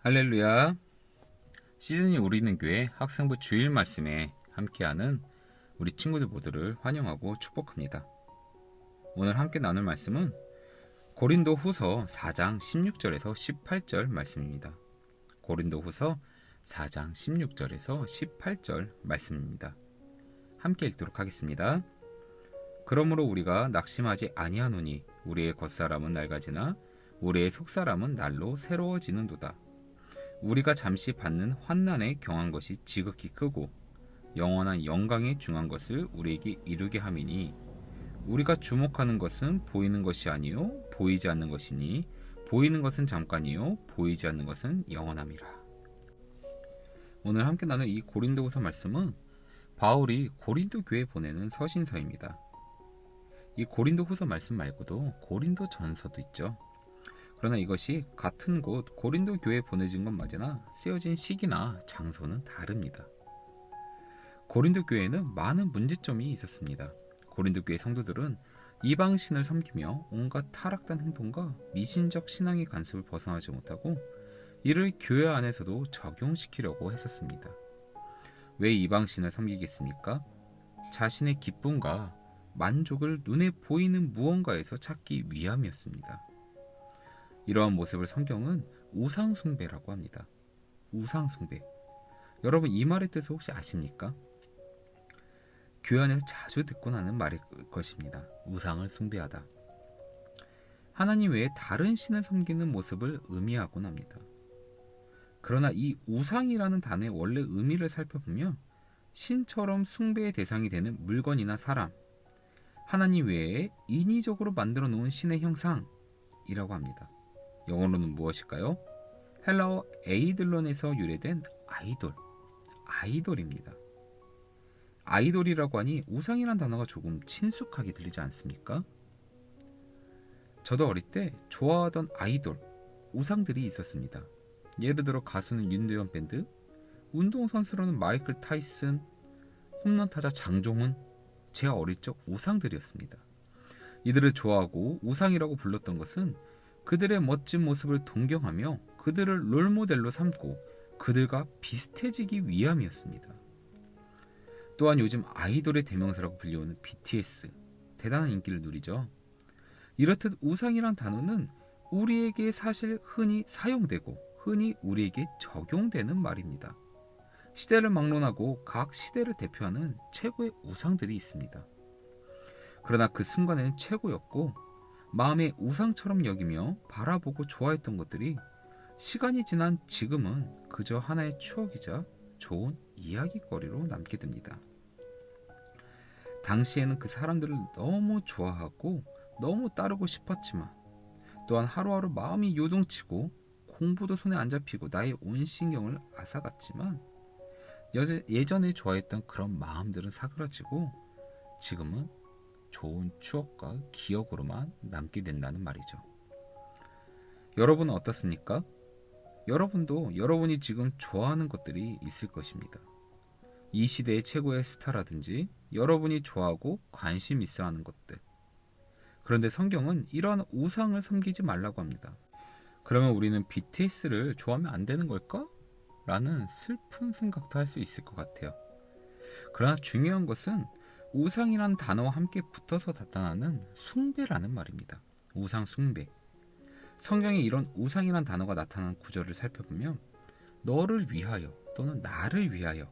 할렐루야. 시즌이 오리는 교회 학생부 주일 말씀에 함께하는 우리 친구들 모두를 환영하고 축복합니다. 오늘 함께 나눌 말씀은 고린도 후서 4장 16절에서 18절 말씀입니다. 고린도 후서 4장 16절에서 18절 말씀입니다. 함께 읽도록 하겠습니다. 그러므로 우리가 낙심하지 아니하노니 우리의 겉사람은 낡아지나 우리의 속사람은 날로 새로워지는도다. 우리가 잠시 받는 환난에 경한 것이 지극히 크고 영원한 영광에 중한 것을 우리에게 이루게 함이니 우리가 주목하는 것은 보이는 것이 아니요 보이지 않는 것이니 보이는 것은 잠깐이요 보이지 않는 것은 영원함이라. 오늘 함께 나눌 이 고린도후서 말씀은 바울이 고린도 교회에 보내는 서신서입니다. 이 고린도후서 말씀 말고도 고린도 전서도 있죠. 그러나 이것이 같은 곳 고린도 교회에 보내진 건 맞으나 쓰여진 시기나 장소는 다릅니다. 고린도 교회에는 많은 문제점이 있었습니다. 고린도 교회 성도들은 이방신을 섬기며 온갖 타락된 행동과 미신적 신앙의 간섭을 벗어나지 못하고 이를 교회 안에서도 적용시키려고 했었습니다. 왜 이방신을 섬기겠습니까? 자신의 기쁨과 만족을 눈에 보이는 무언가에서 찾기 위함이었습니다. 이러한 모습을 성경은 우상숭배라고 합니다. 우상숭배. 여러분 이 말의 뜻을 혹시 아십니까? 교회 안에서 자주 듣고 나는 말일 것입니다. 우상을 숭배하다. 하나님 외에 다른 신을 섬기는 모습을 의미하곤 합니다. 그러나 이 우상이라는 단어의 원래 의미를 살펴보면 신처럼 숭배의 대상이 되는 물건이나 사람, 하나님 외에 인위적으로 만들어 놓은 신의 형상이라고 합니다. 영어로는 무엇일까요? 헬라어 에이들론에서 유래된 아이돌입니다. 아이돌이라고 하니 우상이란 단어가 조금 친숙하게 들리지 않습니까? 저도 어릴 때 좋아하던 아이돌, 우상들이 있었습니다. 예를 들어 가수는 윤도현 밴드, 운동선수로는 마이클 타이슨, 홈런 타자 장종훈, 제 어릴 적 우상들이었습니다. 이들을 좋아하고 우상이라고 불렀던 것은 그들의 멋진 모습을 동경하며 그들을 롤모델로 삼고 그들과 비슷해지기 위함이었습니다. 또한 요즘 아이돌의 대명사라고 불리우는 BTS, 대단한 인기를 누리죠. 이렇듯 우상이란 단어는 우리에게 사실 흔히 사용되고 흔히 우리에게 적용되는 말입니다. 시대를 막론하고 각 시대를 대표하는 최고의 우상들이 있습니다. 그러나 그 순간에는 최고였고 마음의 우상처럼 여기며 바라보고 좋아했던 것들이 시간이 지난 지금은 그저 하나의 추억이자 좋은 이야기거리로 남게 됩니다. 당시에는 그 사람들을 너무 좋아하고 너무 따르고 싶었지만 또한 하루하루 마음이 요동치고 공부도 손에 안 잡히고 나의 온 신경을 앗아갔지만 예전에 좋아했던 그런 마음들은 사그라지고 지금은 좋은 추억과 기억으로만 남게 된다는 말이죠. 여러분은 어떻습니까? 여러분도 여러분이 지금 좋아하는 것들이 있을 것입니다. 이 시대의 최고의 스타라든지 여러분이 좋아하고 관심 있어 하는 것들. 그런데 성경은 이러한 우상을 섬기지 말라고 합니다. 그러면 우리는 BTS를 좋아하면 안 되는 걸까? 라는 슬픈 생각도 할 수 있을 것 같아요. 그러나 중요한 것은 우상이라는 단어와 함께 붙어서 나타나는 숭배라는 말입니다. 우상 숭배. 성경에 이런 우상이라는 단어가 나타나는 구절을 살펴보면 너를 위하여 또는 나를 위하여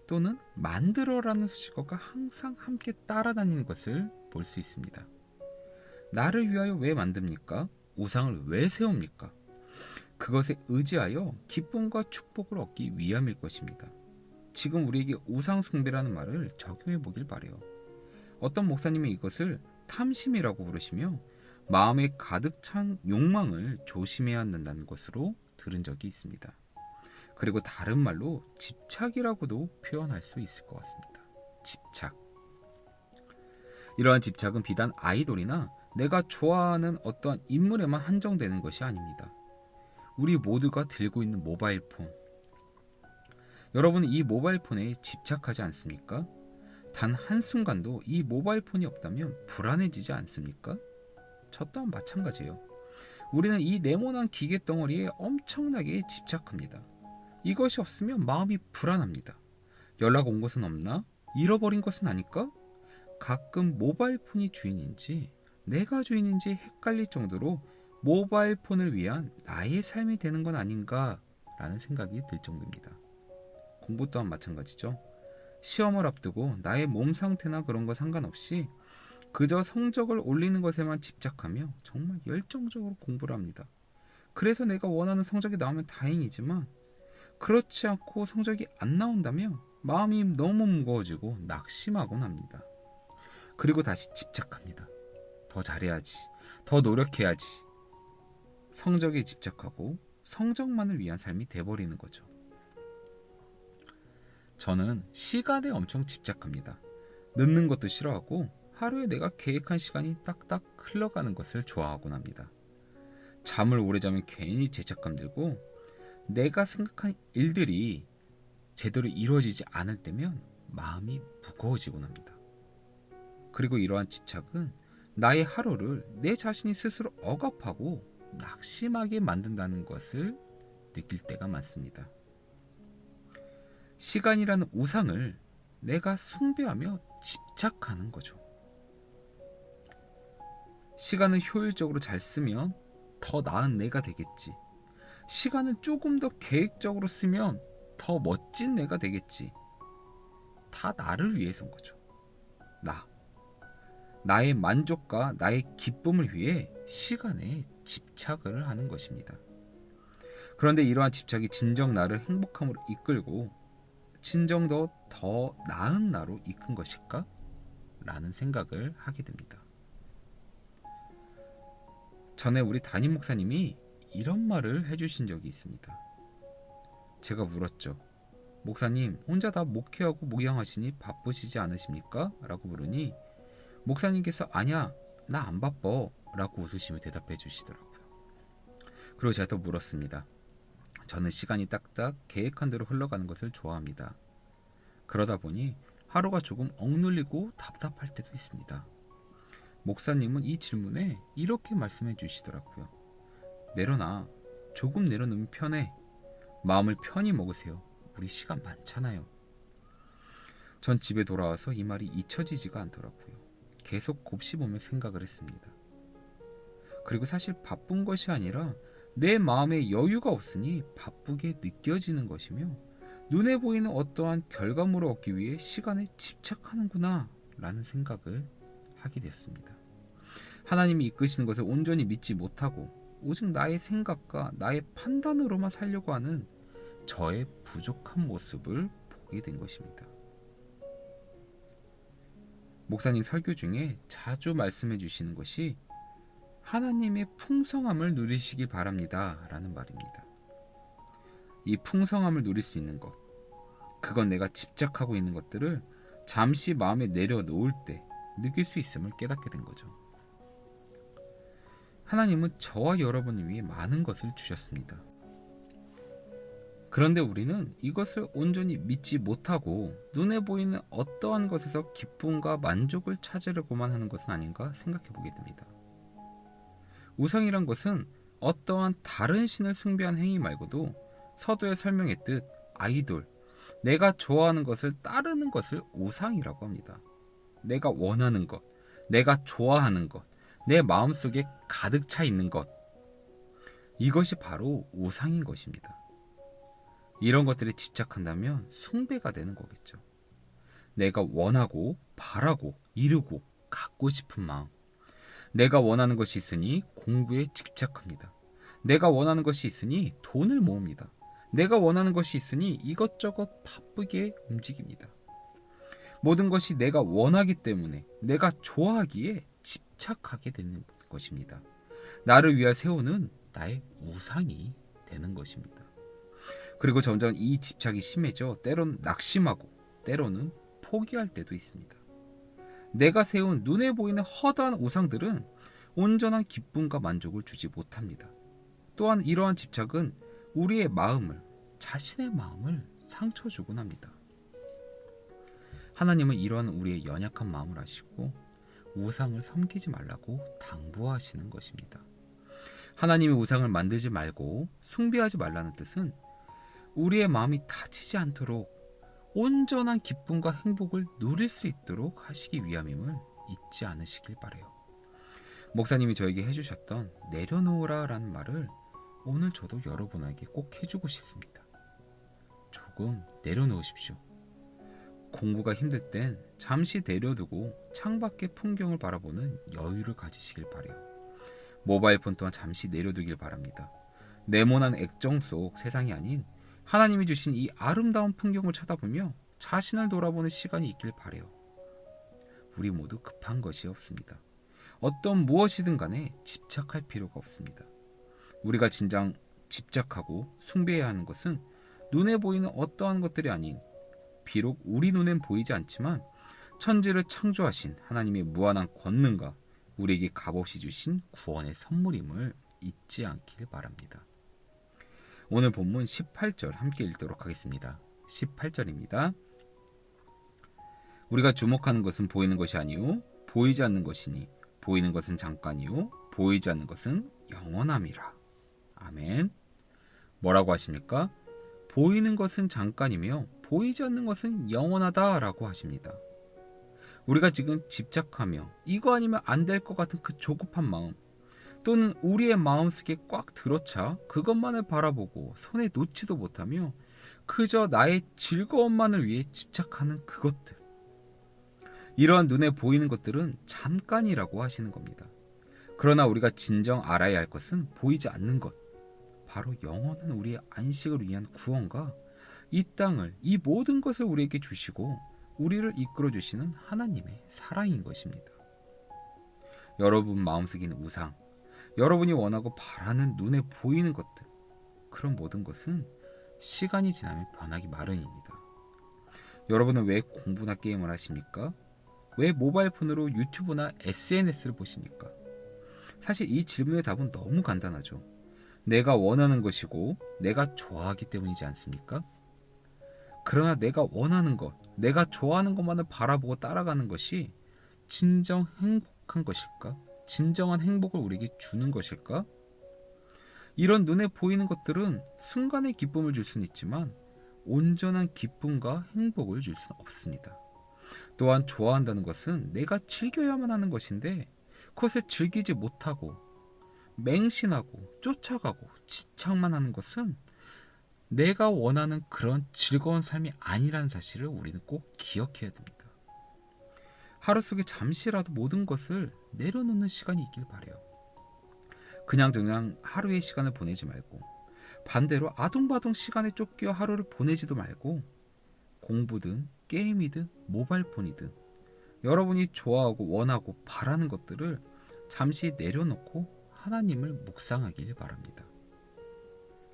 또는 만들어라는 수식어가 항상 함께 따라다니는 것을 볼 수 있습니다. 나를 위하여 왜 만듭니까? 우상을 왜 세웁니까? 그것에 의지하여 기쁨과 축복을 얻기 위함일 것입니다. 지금 우리에게 우상 숭배라는 말을 적용해 보길 바라요. 어떤 목사님이 이것을 탐심이라고 부르시며 마음에 가득 찬 욕망을 조심해야 한다는 것으로 들은 적이 있습니다. 그리고 다른 말로 집착이라고도 표현할 수 있을 것 같습니다. 집착. 이러한 집착은 비단 아이돌이나 내가 좋아하는 어떠한 인물에만 한정되는 것이 아닙니다. 우리 모두가 들고 있는 모바일 폰. 여러분은 이 모바일 폰에 집착하지 않습니까? 단 한순간도 이 모바일 폰이 없다면 불안해지지 않습니까? 저 또한 마찬가지예요. 우리는 이 네모난 기계 덩어리에 엄청나게 집착합니다. 이것이 없으면 마음이 불안합니다. 연락 온 것은 없나? 잃어버린 것은 아닐까? 가끔 모바일 폰이 주인인지 내가 주인인지 헷갈릴 정도로 모바일 폰을 위한 나의 삶이 되는 건 아닌가 라는 생각이 들 정도입니다. 공부 또한 마찬가지죠. 시험을 앞두고 나의 몸 상태나 그런 거 상관없이 그저 성적을 올리는 것에만 집착하며 정말 열정적으로 공부를 합니다. 그래서 내가 원하는 성적이 나오면 다행이지만 그렇지 않고 성적이 안 나온다면 마음이 너무 무거워지고 낙심하곤 합니다. 그리고 다시 집착합니다. 더 잘해야지, 더 노력해야지. 성적에 집착하고 성적만을 위한 삶이 돼버리는 거죠. 저는 시간에 엄청 집착합니다. 늦는 것도 싫어하고 하루에 내가 계획한 시간이 딱딱 흘러가는 것을 좋아하곤 합니다. 잠을 오래 자면 괜히 죄책감 들고 내가 생각한 일들이 제대로 이루어지지 않을 때면 마음이 무거워지곤 합니다. 그리고 이러한 집착은 나의 하루를 내 자신이 스스로 억압하고 낙심하게 만든다는 것을 느낄 때가 많습니다. 시간이라는 우상을 내가 숭배하며 집착하는 거죠. 시간을 효율적으로 잘 쓰면 더 나은 내가 되겠지. 시간을 조금 더 계획적으로 쓰면 더 멋진 내가 되겠지. 다 나를 위해서인 거죠. 나의 만족과 나의 기쁨을 위해 시간에 집착을 하는 것입니다. 그런데 이러한 집착이 진정 나를 행복함으로 이끌고 진정 더 나은 나로 이끈 것일까? 라는 생각을 하게 됩니다. 전에 우리 담임 목사님이 이런 말을 해주신 적이 있습니다. 제가 물었죠. 목사님, 혼자 다 목회하고 목양하시니 바쁘시지 않으십니까? 라고 물으니 목사님께서 아니야, 나 안 바빠 라고 웃으시며 대답해 주시더라고요. 그리고 제가 또 물었습니다. 저는 시간이 딱딱 계획한 대로 흘러가는 것을 좋아합니다. 그러다 보니 하루가 조금 억눌리고 답답할 때도 있습니다. 목사님은 이 질문에 이렇게 말씀해 주시더라고요. 내려놔. 조금 내려놓으면 편해. 마음을 편히 먹으세요. 우리 시간 많잖아요. 전 집에 돌아와서 이 말이 잊혀지지가 않더라고요. 계속 곱씹으며 생각을 했습니다. 그리고 사실 바쁜 것이 아니라 내 마음에 여유가 없으니 바쁘게 느껴지는 것이며 눈에 보이는 어떠한 결과물을 얻기 위해 시간에 집착하는구나 라는 생각을 하게 됐습니다. 하나님이 이끄시는 것을 온전히 믿지 못하고 오직 나의 생각과 나의 판단으로만 살려고 하는 저의 부족한 모습을 보게 된 것입니다. 목사님 설교 중에 자주 말씀해 주시는 것이 하나님의 풍성함을 누리시기 바랍니다 라는 말입니다. 이 풍성함을 누릴 수 있는 것, 그건 내가 집착하고 있는 것들을 잠시 마음에 내려놓을 때 느낄 수 있음을 깨닫게 된 거죠. 하나님은 저와 여러분을 위해 많은 것을 주셨습니다. 그런데 우리는 이것을 온전히 믿지 못하고 눈에 보이는 어떠한 것에서 기쁨과 만족을 찾으려고만 하는 것은 아닌가 생각해 보게 됩니다. 우상이란 것은 어떠한 다른 신을 숭배한 행위 말고도 서두에 설명했듯 아이돌, 내가 좋아하는 것을 따르는 것을 우상이라고 합니다. 내가 원하는 것, 내가 좋아하는 것, 내 마음속에 가득 차 있는 것, 이것이 바로 우상인 것입니다. 이런 것들에 집착한다면 숭배가 되는 거겠죠. 내가 원하고 바라고 이루고 갖고 싶은 마음, 내가 원하는 것이 있으니 공부에 집착합니다. 내가 원하는 것이 있으니 돈을 모읍니다. 내가 원하는 것이 있으니 이것저것 바쁘게 움직입니다. 모든 것이 내가 원하기 때문에 내가 좋아하기에 집착하게 되는 것입니다. 나를 위하여 세우는 나의 우상이 되는 것입니다. 그리고 점점 이 집착이 심해져 때로는 낙심하고 때로는 포기할 때도 있습니다. 내가 세운 눈에 보이는 허다한 우상들은 온전한 기쁨과 만족을 주지 못합니다. 또한 이러한 집착은 우리의 마음을, 자신의 마음을 상처 주곤 합니다. 하나님은 이러한 우리의 연약한 마음을 아시고 우상을 섬기지 말라고 당부하시는 것입니다. 하나님의 우상을 만들지 말고 숭배하지 말라는 뜻은 우리의 마음이 다치지 않도록 온전한 기쁨과 행복을 누릴 수 있도록 하시기 위함임을 잊지 않으시길 바라요. 목사님이 저에게 해주셨던 내려놓으라 라는 말을 오늘 저도 여러분에게 꼭 해주고 싶습니다. 조금 내려놓으십시오. 공부가 힘들 땐 잠시 내려두고 창밖의 풍경을 바라보는 여유를 가지시길 바라요. 모바일 폰 또한 잠시 내려두길 바랍니다. 네모난 액정 속 세상이 아닌 하나님이 주신 이 아름다운 풍경을 쳐다보며 자신을 돌아보는 시간이 있길 바라요. 우리 모두 급한 것이 없습니다. 어떤 무엇이든 간에 집착할 필요가 없습니다. 우리가 진정 집착하고 숭배해야 하는 것은 눈에 보이는 어떠한 것들이 아닌 비록 우리 눈엔 보이지 않지만 천지를 창조하신 하나님의 무한한 권능과 우리에게 값없이 주신 구원의 선물임을 잊지 않길 바랍니다. 오늘 본문 18절 함께 읽도록 하겠습니다. 18절입니다. 우리가 주목하는 것은 보이는 것이 아니요 보이지 않는 것이니 보이는 것은 잠깐이요 보이지 않는 것은 영원함이라. 아멘. 뭐라고 하십니까? 보이는 것은 잠깐이며 보이지 않는 것은 영원하다라고 하십니다. 우리가 지금 집착하며 이거 아니면 안 될 것 같은 그 조급한 마음 또는 우리의 마음속에 꽉 들어차 그것만을 바라보고 손에 놓지도 못하며 그저 나의 즐거움만을 위해 집착하는 그것들, 이러한 눈에 보이는 것들은 잠깐이라고 하시는 겁니다. 그러나 우리가 진정 알아야 할 것은 보이지 않는 것, 바로 영원한 우리의 안식을 위한 구원과 이 땅을, 이 모든 것을 우리에게 주시고 우리를 이끌어 주시는 하나님의 사랑인 것입니다. 여러분 마음속에 있는 우상, 여러분이 원하고 바라는 눈에 보이는 것들, 그런 모든 것은 시간이 지나면 변하기 마련입니다. 여러분은 왜 공부나 게임을 하십니까? 왜 모바일 폰으로 유튜브나 SNS를 보십니까? 사실 이 질문의 답은 너무 간단하죠. 내가 원하는 것이고 내가 좋아하기 때문이지 않습니까? 그러나 내가 원하는 것, 내가 좋아하는 것만을 바라보고 따라가는 것이 진정 행복한 것일까? 진정한 행복을 우리에게 주는 것일까? 이런 눈에 보이는 것들은 순간의 기쁨을 줄 수는 있지만 온전한 기쁨과 행복을 줄 수는 없습니다. 또한 좋아한다는 것은 내가 즐겨야만 하는 것인데 그것을 즐기지 못하고 맹신하고 쫓아가고 집착만 하는 것은 내가 원하는 그런 즐거운 삶이 아니라는 사실을 우리는 꼭 기억해야 됩니다. 하루 속에 잠시라도 모든 것을 내려놓는 시간이 있길 바라요. 그냥 하루의 시간을 보내지 말고 반대로 아둥바둥 시간에 쫓겨 하루를 보내지도 말고 공부든 게임이든 모바일폰이든 여러분이 좋아하고 원하고 바라는 것들을 잠시 내려놓고 하나님을 묵상하길 바랍니다.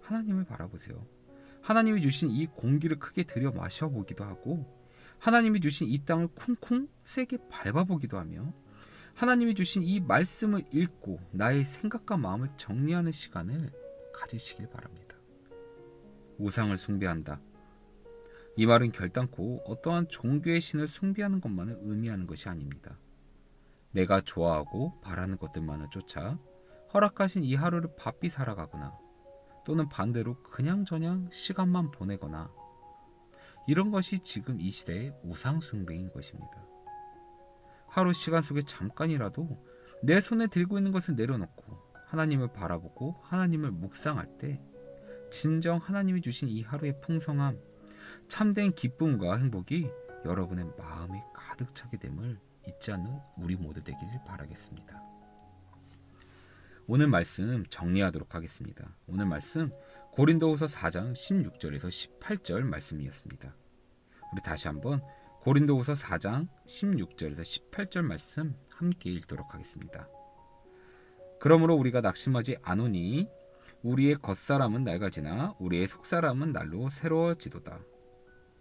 하나님을 바라보세요. 하나님이 주신 이 공기를 크게 들여 마셔보기도 하고 하나님이 주신 이 땅을 쿵쿵 세게 밟아보기도 하며 하나님이 주신 이 말씀을 읽고 나의 생각과 마음을 정리하는 시간을 가지시길 바랍니다. 우상을 숭배한다. 이 말은 결단코 어떠한 종교의 신을 숭배하는 것만을 의미하는 것이 아닙니다. 내가 좋아하고 바라는 것들만을 쫓아 허락하신 이 하루를 바삐 살아가거나 또는 반대로 그냥저냥 시간만 보내거나 이런 것이 지금 이 시대의 우상 숭배인 것입니다. 하루 시간 속에 잠깐이라도 내 손에 들고 있는 것을 내려놓고 하나님을 바라보고 하나님을 묵상할 때 진정 하나님이 주신 이 하루의 풍성함, 참된 기쁨과 행복이 여러분의 마음에 가득 차게 됨을 잊지 않는 우리 모두 되기를 바라겠습니다. 오늘 말씀 정리하도록 하겠습니다. 오늘 말씀 고린도후서 4장 16절에서 18절 말씀이었습니다. 우리 다시 한번 고린도후서 4장 16절에서 18절 말씀 함께 읽도록 하겠습니다. 그러므로 우리가 낙심하지 않으니 우리의 겉사람은 낡아지나 우리의 속사람은 날로 새로워지도다.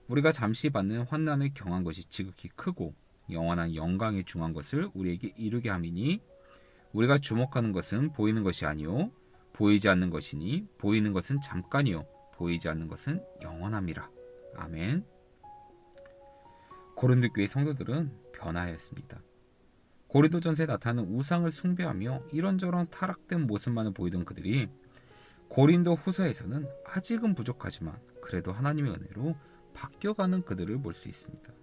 우리가 잠시 받는 환난을 경한 것이 지극히 크고 영원한 영광에 중한 것을 우리에게 이루게 함이니 우리가 주목하는 것은 보이는 것이 아니요 보이지 않는 것이니 보이는 것은 잠깐이요 보이지 않는 것은 영원함이라. 아멘. 고린도 교회 성도들은 변화하였습니다. 고린도전서에 나타나는 우상을 숭배하며 이런저런 타락된 모습만을 보이던 그들이 고린도 후서에서는 아직은 부족하지만 그래도 하나님의 은혜로 바뀌어가는 그들을 볼 수 있습니다.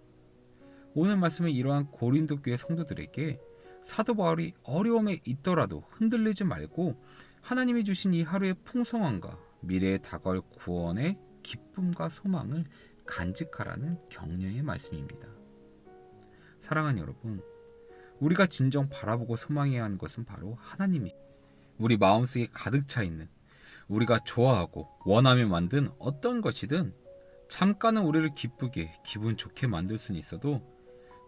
오늘 말씀은 이러한 고린도 교회 성도들에게 사도 바울이 어려움에 있더라도 흔들리지 말고 하나님이 주신 이 하루의 풍성함과 미래에 다가올 구원의 기쁨과 소망을 간직하라는 격려의 말씀입니다. 사랑하는 여러분, 우리가 진정 바라보고 소망해야 하는 것은 바로 하나님이십니다. 우리 마음속에 가득 차 있는, 우리가 좋아하고 원하며 만든 어떤 것이든 잠깐은 우리를 기쁘게 기분 좋게 만들 수는 있어도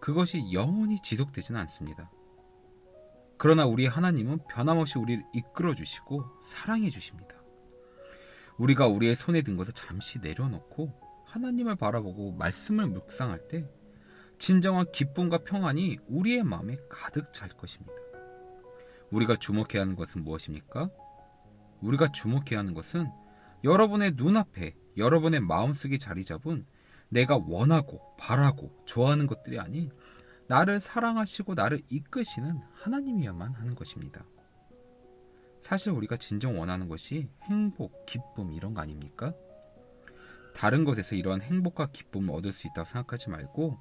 그것이 영원히 지속되지는 않습니다. 그러나 우리 하나님은 변함없이 우리를 이끌어 주시고 사랑해 주십니다. 우리가 우리의 손에 든 것을 잠시 내려놓고 하나님을 바라보고 말씀을 묵상할 때 진정한 기쁨과 평안이 우리의 마음에 가득 찰 것입니다. 우리가 주목해야 하는 것은 무엇입니까? 우리가 주목해야 하는 것은 여러분의 눈앞에 여러분의 마음속에 자리 잡은 내가 원하고 바라고 좋아하는 것들이 아닌 나를 사랑하시고 나를 이끄시는 하나님이야만 하는 것입니다. 사실 우리가 진정 원하는 것이 행복, 기쁨 이런 거 아닙니까? 다른 것에서 이러한 행복과 기쁨을 얻을 수 있다고 생각하지 말고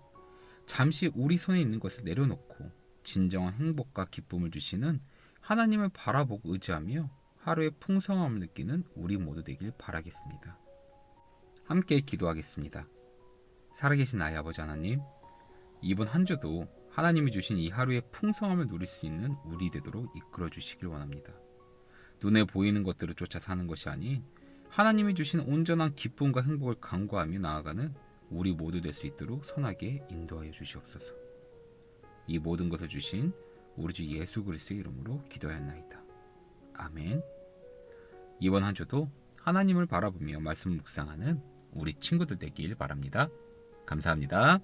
잠시 우리 손에 있는 것을 내려놓고 진정한 행복과 기쁨을 주시는 하나님을 바라보고 의지하며 하루의 풍성함을 느끼는 우리 모두 되길 바라겠습니다. 함께 기도하겠습니다. 살아계신 나의 아버지 하나님, 이번 한 주도 하나님이 주신 이 하루의 풍성함을 누릴 수 있는 우리 되도록 이끌어 주시길 원합니다. 눈에 보이는 것들을 쫓아 사는 것이 아닌 하나님이 주신 온전한 기쁨과 행복을 간구하며 나아가는 우리 모두 될 수 있도록 선하게 인도하여 주시옵소서. 이 모든 것을 주신 우리 주 예수 그리스도의 이름으로 기도하였나이다. 아멘. 이번 한 주도 하나님을 바라보며 말씀 묵상하는 우리 친구들 되길 바랍니다. 감사합니다.